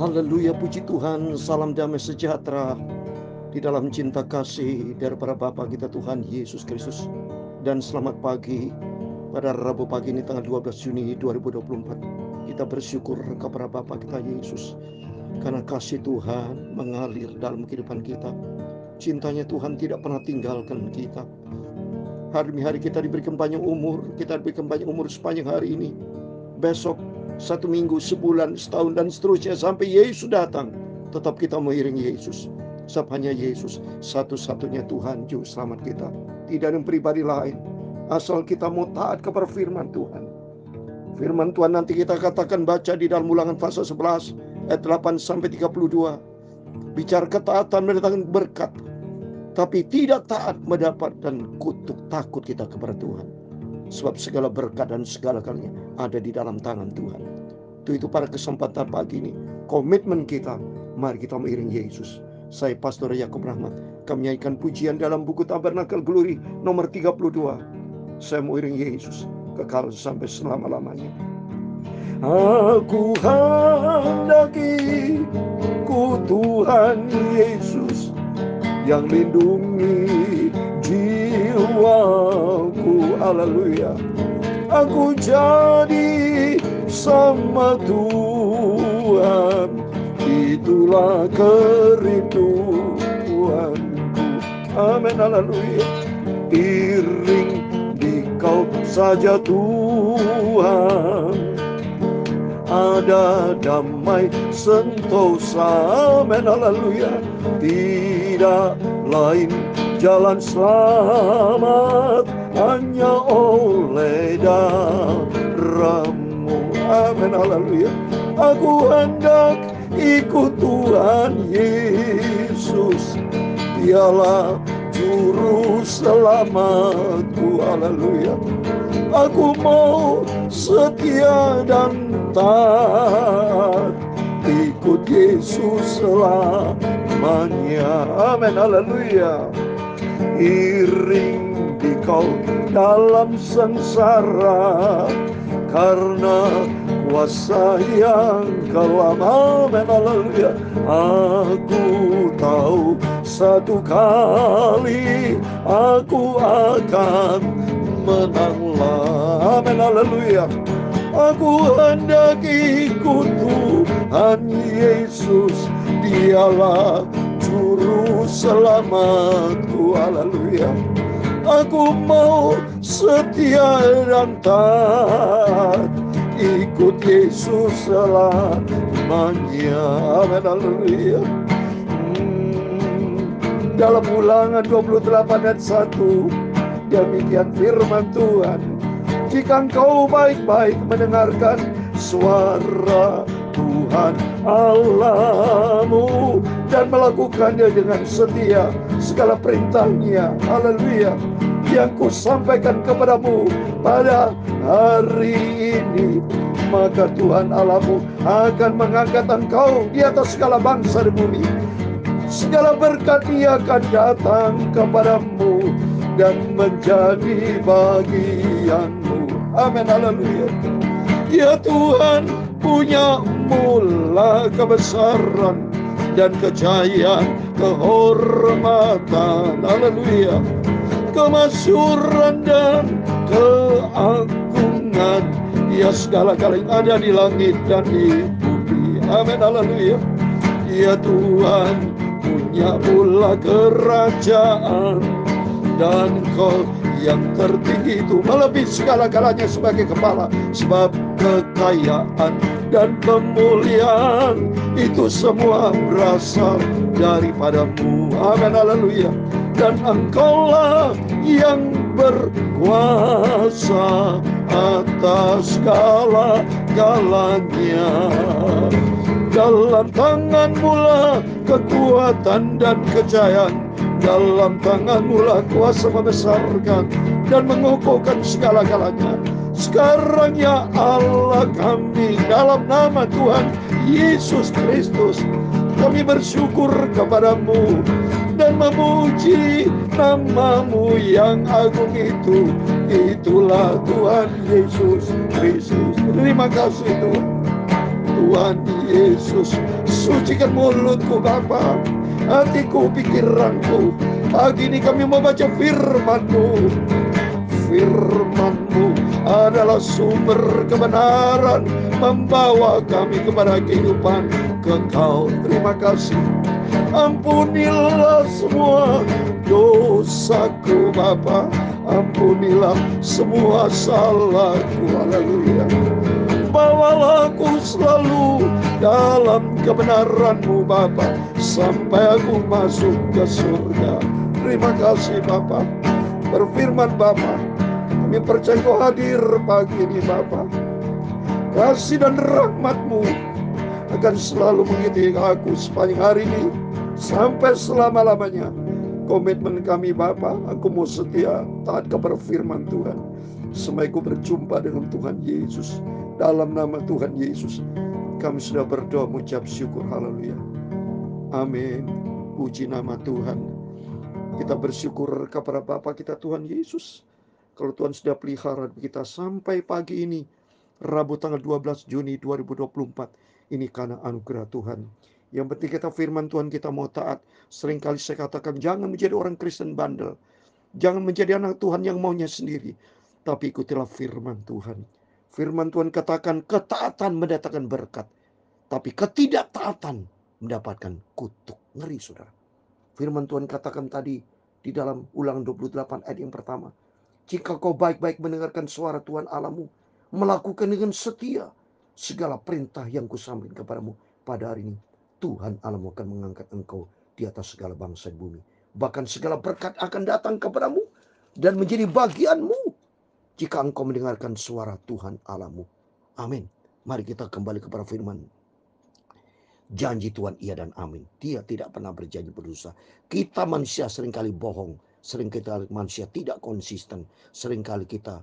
Haleluya, puji Tuhan. Salam damai sejahtera di dalam cinta kasih daripada Bapa kita Tuhan Yesus Kristus. Dan selamat pagi pada Rabu pagi ini tanggal 12 Juni 2024. Kita bersyukur kepada Bapa kita Yesus, karena kasih Tuhan mengalir dalam kehidupan kita. Cintanya Tuhan tidak pernah tinggalkan kita. Hari demi hari kita diberikan banyak umur, kita diberikan banyak umur sepanjang hari ini. Besok 1 minggu, sebulan, setahun, dan seterusnya sampai Yesus datang, tetap kita mengiring Yesus. Sebab hanya Yesus satu-satunya Tuhan Juru Selamat kita. Tidak ada pribadi lain. Asal kita mau taat kepada firman Tuhan. Firman Tuhan nanti kita katakan baca di dalam Ulangan pasal 11 ayat 8 sampai 32. Bicara ketaatan mendatangkan berkat, tapi tidak taat mendapatkan kutuk. Takut kita kepada Tuhan. Sebab segala berkat dan segala karunia ada di dalam tangan Tuhan. Itu pada kesempatan pagi ini, komitmen kita, mari kita mengiring Yesus. Saya Pastor Yakub Rahmat, kami menyanyikan pujian dalam buku Tabernakel Glory nomor 32. Saya mau iring Yesus kekal sampai selama-lamanya. Aku handaki ku Tuhan Yesus yang lindungi jiwaku. Haleluya. Aku jadi sama Tuhan, itulah kerinduanku. Amin, haleluya. Iring di Kau saja Tuhan, ada damai sentosa. Amin, haleluya. Tidak lain jalan selamat, hanya oleh darah-Mu. Amin, haleluya. Aku hendak ikut Tuhan Yesus, Dialah Juru Selamatku. Haleluya. Aku mau setia dan taat, ikut Yesus selamanya. Amin, haleluya. Iring di Kau dalam sengsara, karena kuasa yang kelam. Amin, haleluya. Aku tahu satu kali aku akan menanglah. Amin, haleluya. Aku hendak ikut Tuhan Yesus, Dialah Juru Selamatku. Haleluya. Aku mau setia dan taat, ikut Yesus selamanya. Amin, haleluya. Dalam Ulangan 28 ayat 1, demikian firman Tuhan. Jika engkau baik-baik mendengarkan suara Tuhan Allahmu dan melakukannya dengan setia segala perintahnya, haleluya, yang kusampaikan kepadamu pada hari ini, maka Tuhan Allahmu akan mengangkat engkau di atas segala bangsa di bumi. Segala berkat Dia akan datang kepadamu dan menjadi bagianmu. Amin, haleluya. Ya Tuhan, punya mula kebesaran dan kejayaan, kehormatan, haleluya, kemasyhuran dan keagungan, ya segala-gala yang ada di langit dan di bumi. Amin, haleluya. Ya Tuhan, punya mula kerajaan, dan Kau yang tertinggi itu melebihi segala-galanya sebagai kepala. Sebab kekayaan dan kemuliaan itu semua berasal daripada-Mu. Amin, haleluya. Dan Engkaulah yang berkuasa atas segala-galanya. Dalam tangan-Mu lah kekuatan dan kejayaan, dalam tangan-Mu lah kuasa membesarkan dan mengukuhkan segala-galanya. Sekarang ya Allah kami, dalam nama Tuhan Yesus Kristus, kami bersyukur kepada-Mu dan memuji nama-Mu yang agung itu. Itulah Tuhan Yesus Kristus. Terima kasih Tuhan. Tuhan Yesus. Sucikan mulutku Bapa, hatiku, pikiranku. Pagi ini kami membaca firman-Mu. Firman-Mu adalah sumber kebenaran, membawa kami kepada kehidupan kekal. Terima kasih. Ampunilah semua dosaku Bapa, ampunilah semua salahku. Haleluya. Bawalah aku selalu dalam kebenaran-Mu Bapa, sampai aku masuk ke surga. Terima kasih Bapa. Berfirman Bapa, kami percaya Kau hadir pagi ini Bapa. Kasih dan rahmat-Mu akan selalu mengikuti aku sepanjang hari ini sampai selama-lamanya. Komitmen kami Bapa, aku mau setia taat kepada firman Tuhan sampai aku berjumpa dengan Tuhan Yesus. Dalam nama Tuhan Yesus kami sudah berdoa mengucap syukur. Haleluya. Amin. Puji nama Tuhan. Kita bersyukur kepada Bapa kita Tuhan Yesus. Kalau Tuhan sudah pelihara kita sampai pagi ini, Rabu tanggal 12 Juni 2024. Ini karena anugerah Tuhan. Yang penting kita firman Tuhan kita mau taat. Seringkali saya katakan jangan menjadi orang Kristen bandel. Jangan menjadi anak Tuhan yang maunya sendiri. Tapi ikutilah firman Tuhan. Firman Tuhan katakan ketaatan mendatangkan berkat. Tapi ketidaktaatan mendapatkan kutuk. Ngeri saudara. Firman Tuhan katakan tadi di dalam Ulangan 28 ayat yang pertama. Jika kau baik-baik mendengarkan suara Tuhan Allahmu, melakukan dengan setia segala perintah yang kusampaikan kepadamu pada hari ini, Tuhan Allahmu akan mengangkat engkau di atas segala bangsa di bumi. Bahkan segala berkat akan datang kepadamu dan menjadi bagianmu jika engkau mendengarkan suara Tuhan Allahmu. Amin. Mari kita kembali kepada firman. Janji Tuhan iya dan amin. Dia tidak pernah berjanji berdosa. Kita manusia seringkali bohong. Seringkali manusia tidak konsisten. Seringkali kita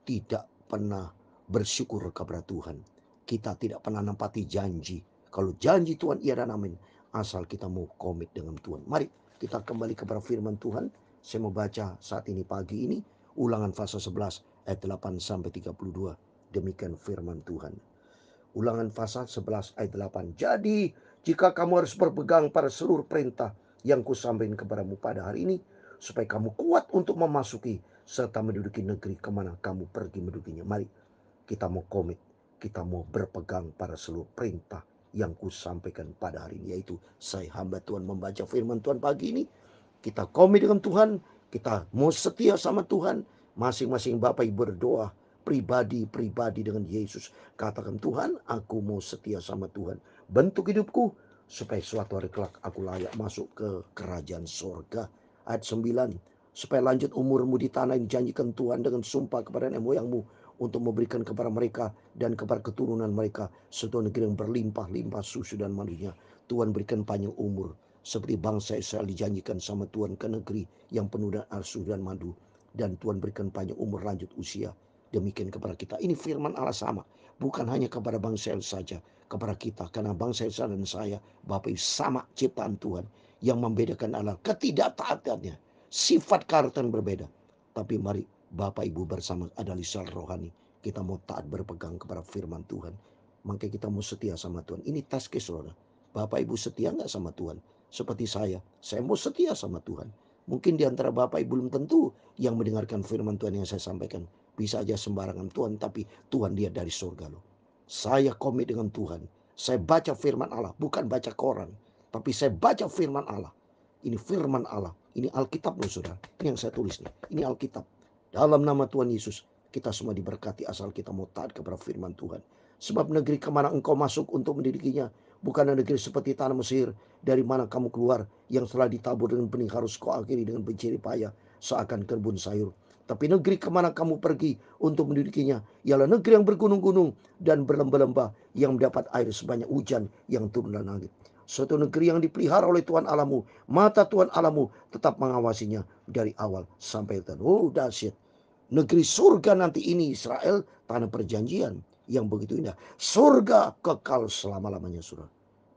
tidak pernah bersyukur kepada Tuhan. Kita tidak pernah menepati janji. Kalau janji Tuhan iya dan amin, asal kita mau komit dengan Tuhan. Mari kita kembali kepada firman Tuhan. Saya mau baca saat ini pagi ini Ulangan pasal 11 ayat 8 sampai 32. Demikian firman Tuhan. Ulangan pasal 11 ayat 8. Jadi jika kamu harus berpegang pada seluruh perintah yang kusampaikan kepadamu pada hari ini, supaya kamu kuat untuk memasuki serta menduduki negeri kemana kamu pergi mendudukinya. Mari kita mau komit, kita mau berpegang pada seluruh perintah yang kusampaikan pada hari ini. Yaitu saya hamba Tuhan membaca firman Tuhan pagi ini. Kita komit dengan Tuhan, kita mau setia sama Tuhan. Masing-masing Bapak Ibu berdoa pribadi dengan Yesus. Katakan, Tuhan, aku mau setia sama Tuhan. Bentuk hidupku supaya suatu hari kelak aku layak masuk ke kerajaan sorga. Ayat 9. Supaya lanjut umurmu di tanah yang dijanjikan Tuhan dengan sumpah kepada nenek moyangmu, untuk memberikan kepada mereka dan kepada keturunan mereka suatu negeri yang berlimpah-limpah susu dan madunya. Tuhan berikan panjang umur seperti bangsa Israel dijanjikan sama Tuhan ke negeri yang penuh dengan susu dan madu. Dan Tuhan berikan panjang umur, lanjut usia. Demikian kepada kita. Ini firman Allah sama. Bukan hanya kepada bangsa Israel saja. Kepada kita. Karena bangsa Israel dan saya, Bapak Ibu, sama ciptaan Tuhan. Yang membedakan adalah ketidaktaatannya. Sifat karakter yang berbeda. Tapi mari Bapak Ibu bersama ada lisan rohani. Kita mau taat berpegang kepada firman Tuhan. Maka kita mau setia sama Tuhan. Ini tes ke saudara. Bapak Ibu setia nggak sama Tuhan? Seperti saya mau setia sama Tuhan. Mungkin di antara Bapak Ibu belum tentu yang mendengarkan firman Tuhan yang saya sampaikan. Bisa aja sembarangan Tuhan, tapi Tuhan lihat dari surga loh. Saya komit dengan Tuhan. Saya baca firman Allah, bukan baca koran. Tapi saya baca firman Allah. Ini firman Allah. Ini Alkitab loh saudara. Ini yang saya tulis nih. Ini Alkitab. Dalam nama Tuhan Yesus, kita semua diberkati asal kita mau taat kepada firman Tuhan. Sebab negeri kemana engkau masuk untuk mendidikinya, bukanlah negeri seperti tanah Mesir, dari mana kamu keluar, yang telah ditabur dengan benih harus kau akhiri dengan berjerih payah, seakan kebun sayur. Tapi negeri kemana kamu pergi untuk mendudukinya, ialah negeri yang bergunung-gunung dan berlembah-lembah, yang mendapat air sebanyak hujan yang turun dari langit. Suatu negeri yang dipelihara oleh Tuhan Allahmu. Mata Tuhan Allahmu tetap mengawasinya dari awal sampai akhir. Oh dahsyat. Negeri surga nanti ini Israel, tanah perjanjian yang begitu indah. Surga kekal selama-lamanya saudara.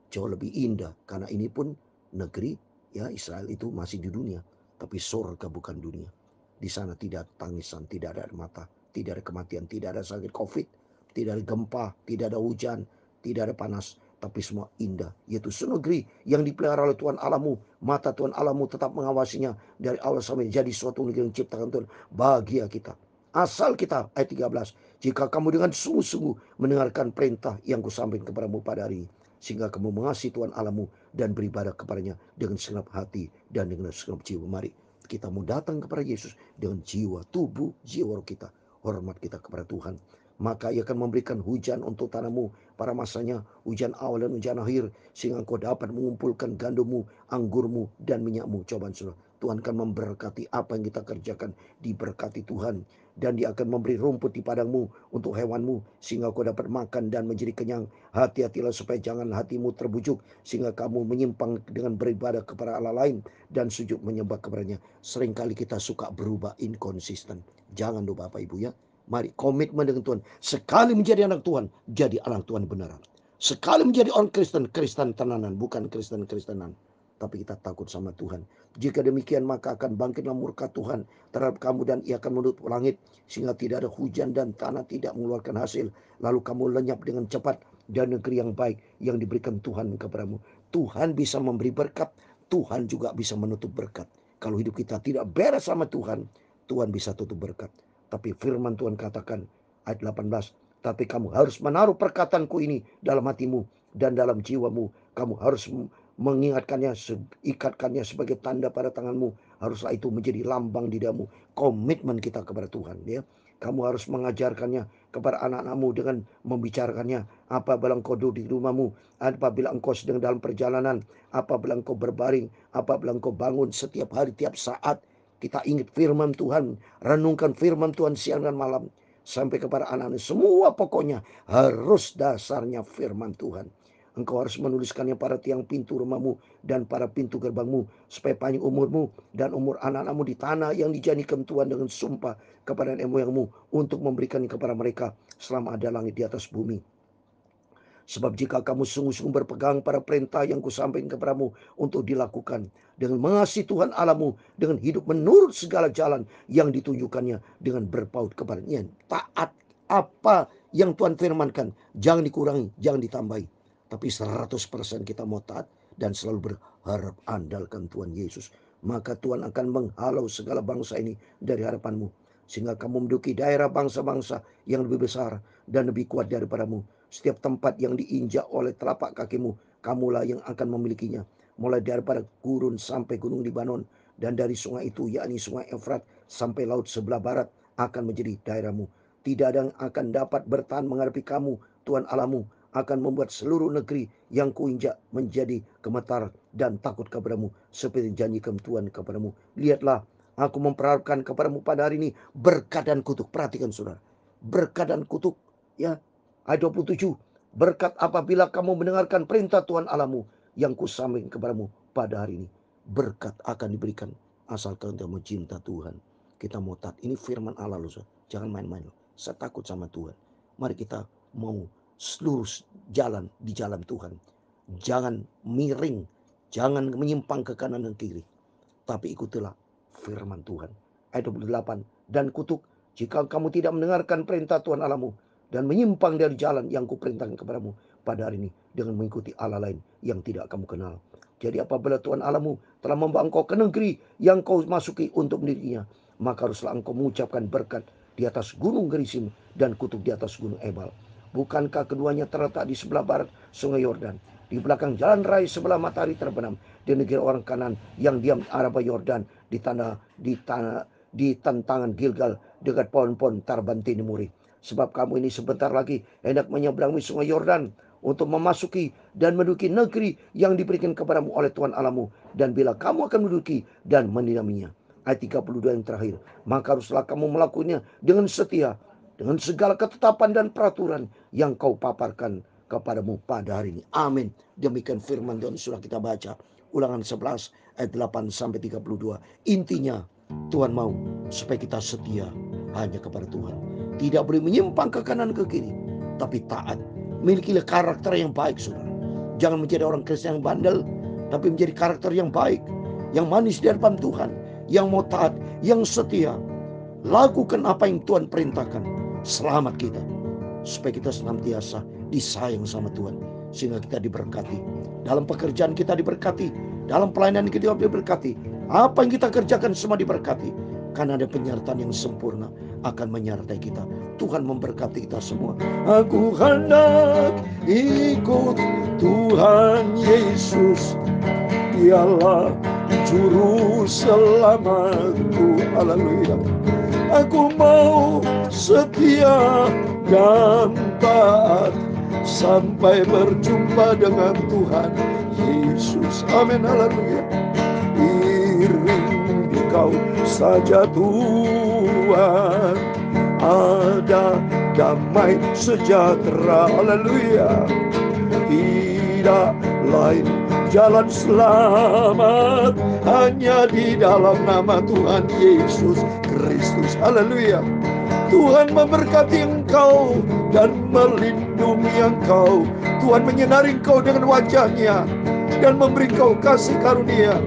Jauh lebih indah karena ini pun negeri, ya Israel itu masih di dunia. Tapi surga bukan dunia. Di sana tidak ada tangisan, tidak ada air mata, tidak ada kematian, tidak ada sakit COVID, tidak ada gempa, tidak ada hujan, tidak ada panas, tapi semua indah. Yaitu negeri yang dipelihara oleh Tuhan Allahmu. Mata Tuhan Allahmu tetap mengawasinya dari awal sampai jadi suatu negeri yang diciptakan Tuhan. Bahagia kita. Asal kita, ayat 13. Jika kamu dengan sungguh-sungguh mendengarkan perintah yang kusampaikan kepadamu pada hari ini, sehingga kamu mengasihi Tuhan Allahmu dan beribadah kepadanya dengan segenap hati dan dengan segenap jiwa. Mari kita mau datang kepada Yesus dengan jiwa, tubuh, jiwa roh kita. Hormat kita kepada Tuhan. Maka ia akan memberikan hujan untuk tanahmu pada masanya, hujan awal dan hujan akhir, sehingga engkau dapat mengumpulkan gandummu, anggurmu, dan minyakmu. Cobaan saudara, Tuhan akan memberkati apa yang kita kerjakan, diberkati Tuhan. Dan dia akan memberi rumput di padangmu untuk hewanmu, sehingga kau dapat makan dan menjadi kenyang. Hati-hatilah supaya jangan hatimu terbujuk, sehingga kamu menyimpang dengan beribadah kepada Allah lain dan sujud menyembah kepadanya. Seringkali kita suka berubah, inkonsisten. Jangan lupa Bapak Ibu ya. Mari komitmen dengan Tuhan. Sekali menjadi anak Tuhan, jadi anak Tuhan beneran. Sekali menjadi orang Kristen, Kristen tenanan, bukan Kristen-Kristenan. Tapi kita takut sama Tuhan. Jika demikian maka akan bangkitlah murka Tuhan terhadap kamu dan ia akan menutup langit sehingga tidak ada hujan dan tanah tidak mengeluarkan hasil. Lalu kamu lenyap dengan cepat dan negeri yang baik yang diberikan Tuhan kepadamu. Tuhan bisa memberi berkat, Tuhan juga bisa menutup berkat. Kalau hidup kita tidak beres sama Tuhan, Tuhan bisa tutup berkat. Tapi firman Tuhan katakan ayat 18, tapi kamu harus menaruh perkataanku ini dalam hatimu dan dalam jiwamu. Kamu harus mengingatkannya, ikatkannya sebagai tanda pada tanganmu. Haruslah itu menjadi lambang di dalammu. Komitmen kita kepada Tuhan ya. Kamu harus mengajarkannya kepada anak-anakmu dengan membicarakannya. Apabila engkau duduk di rumahmu, apabila engkau sedang dalam perjalanan, apabila engkau berbaring, apabila engkau bangun, setiap hari, tiap saat. Kita ingat firman Tuhan, renungkan firman Tuhan siang dan malam. Sampai kepada anak-anak, semua pokoknya harus dasarnya firman Tuhan. Engkau harus menuliskannya pada tiang pintu rumahmu dan pada pintu gerbangmu, supaya panjang umurmu dan umur anak-anakmu di tanah yang dijanjikan Tuhan dengan sumpah kepada nenek moyangmu, untuk memberikannya kepada mereka selama ada langit di atas bumi. Sebab jika kamu sungguh-sungguh berpegang pada perintah yang kusampaikan kepadamu untuk dilakukan dengan mengasihi Tuhan Allahmu, dengan hidup menurut segala jalan yang ditunjukkannya, dengan berpaut kepadanya, taat apa yang Tuhan firmankan, jangan dikurangi, jangan ditambahi, tapi 100% kita mau taat dan selalu berharap andalkan Tuhan Yesus. Maka Tuhan akan menghalau segala bangsa ini dari hadapanmu, sehingga kamu menduduki daerah bangsa-bangsa yang lebih besar dan lebih kuat daripadamu. Setiap tempat yang diinjak oleh telapak kakimu, kamulah yang akan memilikinya. Mulai daripada gurun sampai gunung Libanon, dan dari sungai itu, yakni sungai Efrat, sampai laut sebelah barat akan menjadi daerahmu. Tidak ada yang akan dapat bertahan menghadapi kamu. Tuhan Allahmu akan membuat seluruh negeri yang kuinjak menjadi gemetar dan takut kepadamu, seperti janjikan Tuhan kepadamu. Lihatlah, aku memperharapkan kepadamu pada hari ini berkat dan kutuk. Perhatikan saudara, berkat dan kutuk ya. Ayat 27, berkat apabila kamu mendengarkan perintah Tuhan Allahmu yang kusampaikan kepadamu pada hari ini. Berkat akan diberikan asalkan kita mau cinta Tuhan. Kita mau taat. Ini firman Allah loh. Jangan main-main loh. Saya takut sama Tuhan. Mari kita mau seluruh jalan di jalan Tuhan. Jangan miring. Jangan menyimpang ke kanan dan kiri. Tapi ikutilah firman Tuhan. Ayat 28, dan kutuk jika kamu tidak mendengarkan perintah Tuhan Allahmu dan menyimpang dari jalan yang kuperintahkan kepadamu pada hari ini dengan mengikuti Allah lain yang tidak kamu kenal. Jadi apabila Tuhan Allahmu telah membawa engkau ke negeri yang kau masuki untuk mendirinya, maka haruslah engkau mengucapkan berkat di atas gunung Gerizim dan kutuk di atas gunung Ebal. Bukankah keduanya terletak di sebelah barat sungai Yordan, di belakang jalan raya sebelah matahari terbenam, di negeri orang Kanan yang diam di Araba Yordan, di tantangan Gilgal dekat pohon-pohon Tarban Tinimuri. Sebab kamu ini sebentar lagi hendak menyeberangi sungai Yordan untuk memasuki dan menduduki negeri yang diberikan kepadamu oleh Tuhan Allahmu. Dan bila kamu akan menduduki dan mendiaminya. Ayat 32 yang terakhir. Maka haruslah kamu melakukannya dengan setia, dengan segala ketetapan dan peraturan yang kau paparkan kepadamu pada hari ini. Amin. Demikian firman Tuhan sudah kita baca. Ulangan 11 ayat 8 sampai 32. Intinya Tuhan mau supaya kita setia hanya kepada Tuhan. Tidak boleh menyimpang ke kanan ke kiri, tapi taat. Milikilah karakter yang baik saudara. Jangan menjadi orang Kristen yang bandel, tapi menjadi karakter yang baik, yang manis di hadapan Tuhan, yang mau taat, yang setia. Lakukan apa yang Tuhan perintahkan. Selamat kita, supaya kita senantiasa disayang sama Tuhan, sehingga kita diberkati. Dalam pekerjaan kita diberkati, dalam pelayanan kita diberkati. Apa yang kita kerjakan semua diberkati, karena ada penyertaan yang sempurna akan menyertai kita. Tuhan memberkati kita semua. Aku hendak ikut Tuhan Yesus, Dialah juru selamatku. Haleluya. Aku mau setia dan taat sampai berjumpa dengan Tuhan Yesus. Amin. Haleluya. Iring di Kau saja Tuhan, ada damai sejahtera. Haleluya. Tidak lain jalan selamat, hanya di dalam nama Tuhan Yesus Kristus. Haleluya. Tuhan memberkati engkau dan melindungi engkau. Tuhan menyinari engkau dengan wajah-Nya dan memberi engkau kasih karunia.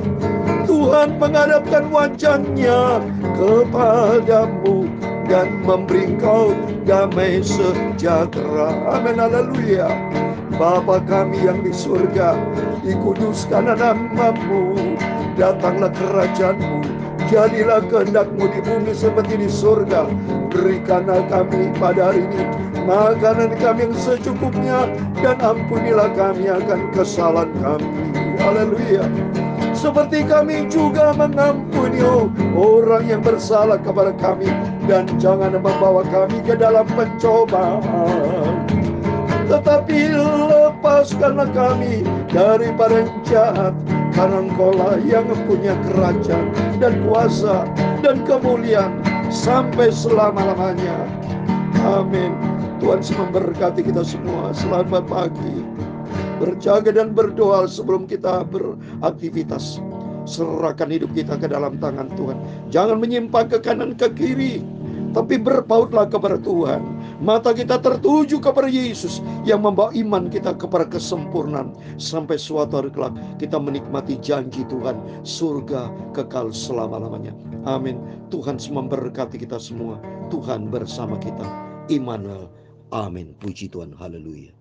Tuhan menghadapkan wajah-Nya kepadamu dan memberi engkau damai sejahtera. Amin. Haleluya. Bapa kami yang di surga, dikuduskan nama-Mu, datanglah kerajaan-Mu, jadilah kehendak-Mu di bumi seperti di surga. Berikanlah kami pada hari ini makanan kami yang secukupnya, dan ampunilah kami akan kesalahan kami. Haleluya. Seperti kami juga mengampuni orang yang bersalah kepada kami, dan jangan membawa kami ke dalam pencobaan, tetapi lepaskanlah kami daripada yang jahat, karena Engkau-lah yang punya kerajaan dan kuasa dan kemuliaan sampai selama-lamanya. Amin. Tuhan memberkati kita semua. Selamat pagi. Berjaga dan berdoa sebelum kita beraktivitas. Serahkan hidup kita ke dalam tangan Tuhan. Jangan menyimpang ke kanan ke kiri, tapi berpautlah kepada Tuhan. Mata kita tertuju kepada Yesus yang membawa iman kita kepada kesempurnaan, sampai suatu hari kelak kita menikmati janji Tuhan, surga kekal selama-lamanya. Amin. Tuhan memberkati kita semua. Tuhan bersama kita. Immanuel. Amin. Puji Tuhan. Haleluya.